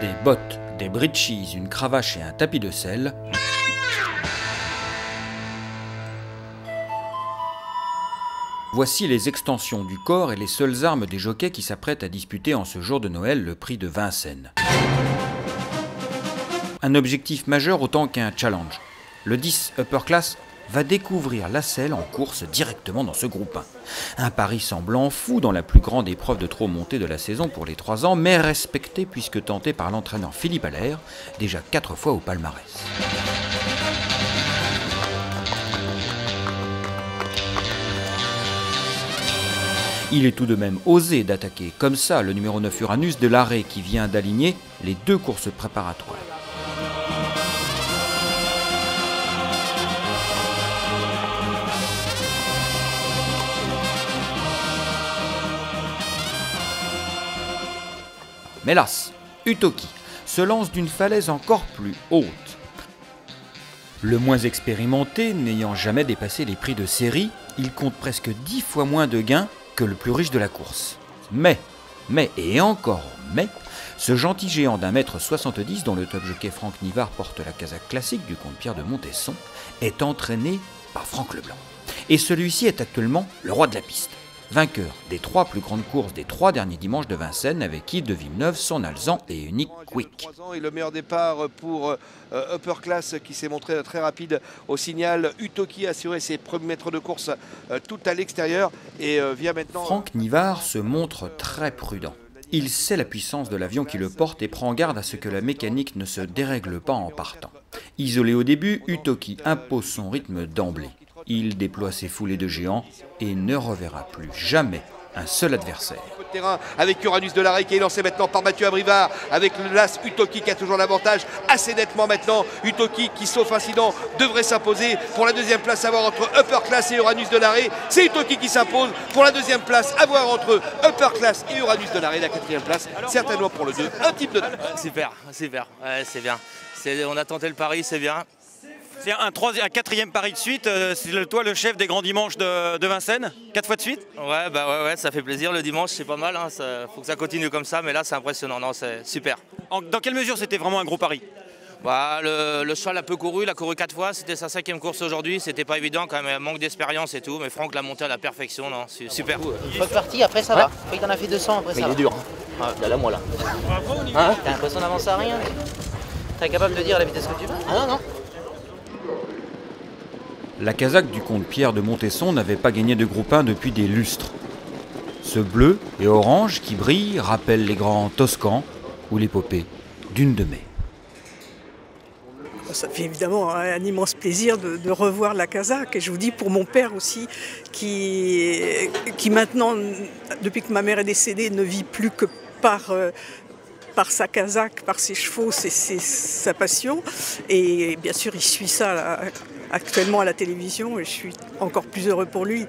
Des bottes, des britches, une cravache et un tapis de selle. Voici les extensions du corps et les seules armes des jockeys qui s'apprêtent à disputer en ce jour de Noël le prix de Vincennes. Un objectif majeur autant qu'un challenge. Le 10 Upper Class va découvrir la selle en course directement dans ce groupe 1. Un pari semblant fou dans la plus grande épreuve de trot montée de la saison pour les 3 ans, mais respecté puisque tenté par l'entraîneur Philippe Allaire, déjà 4 fois au palmarès. Il est tout de même osé d'attaquer comme ça le numéro 9 Uranus de l'Arrêt qui vient d'aligner les 2 courses préparatoires. Mais las, Utoki se lance d'une falaise encore plus haute. Le moins expérimenté, n'ayant jamais dépassé les prix de série, il compte presque 10 fois moins de gains que le plus riche de la course. Mais, et encore mais, ce gentil géant d'1,70 m dont le top jockey Franck Nivard porte la casaque classique du comte Pierre de Montesson est entraîné par Franck Leblanc. Et celui-ci est actuellement le roi de la piste. Vainqueur des 3 plus grandes courses des 3 derniers dimanches de Vincennes avec Yves de Villeneuve, son alezan et unique Quick. Et le meilleur départ pour Upper Class qui s'est montré très rapide au signal. Utoki a assuré ses premiers mètres de course tout à l'extérieur et vient maintenant... Franck Nivard se montre très prudent. Il sait la puissance de l'avion qui le porte et prend garde à ce que la mécanique ne se dérègle pas en partant. Isolé au début, Utoki impose son rythme d'emblée. Il déploie ses foulées de géants et ne reverra plus jamais un seul adversaire. Terrain avec Uranus de l'Arrêt qui est lancé maintenant par Mathieu Abrivard avec le las Utoki qui a toujours l'avantage assez nettement maintenant. Utoki qui sauf incident devrait s'imposer pour la deuxième place à voir entre Upper Class et Uranus de l'Arrêt. C'est Utoki qui s'impose pour la deuxième place à voir entre Upper Class et Uranus de l'Arrêt. La quatrième place certainement pour le 2, un type de... Super, ouais, c'est bien. On a tenté le pari, c'est bien. C'est un 4e pari de suite, c'est toi le chef des grands dimanches de Vincennes, 4 fois de suite? Ouais, ça fait plaisir, le dimanche c'est pas mal, hein, faut que ça continue comme ça, mais là c'est impressionnant, non, c'est super. Dans quelle mesure c'était vraiment un gros pari? Le cheval a peu couru, il a couru 4 fois, c'était sa 5e course aujourd'hui, c'était pas évident quand même, manque d'expérience et tout, mais Franck l'a monté à la perfection, non, c'est super. Une fois parti, après ça va, il en a fait 200, après ça va. Il est dur, là moi là. Hein, t'as l'impression d'avancer à rien? T'es capable de dire la vitesse que tu veux? Ah non. La casaque du comte Pierre de Montesson n'avait pas gagné de groupe 1 depuis des lustres. Ce bleu et orange qui brille rappelle les grands Toscans ou l'épopée d'une de mai. Ça fait évidemment un immense plaisir de revoir la casaque. Et je vous dis pour mon père aussi, qui maintenant, depuis que ma mère est décédée, ne vit plus que par sa casaque, par ses chevaux, c'est sa passion. Et bien sûr, il suit ça là, actuellement à la télévision et je suis encore plus heureux pour lui.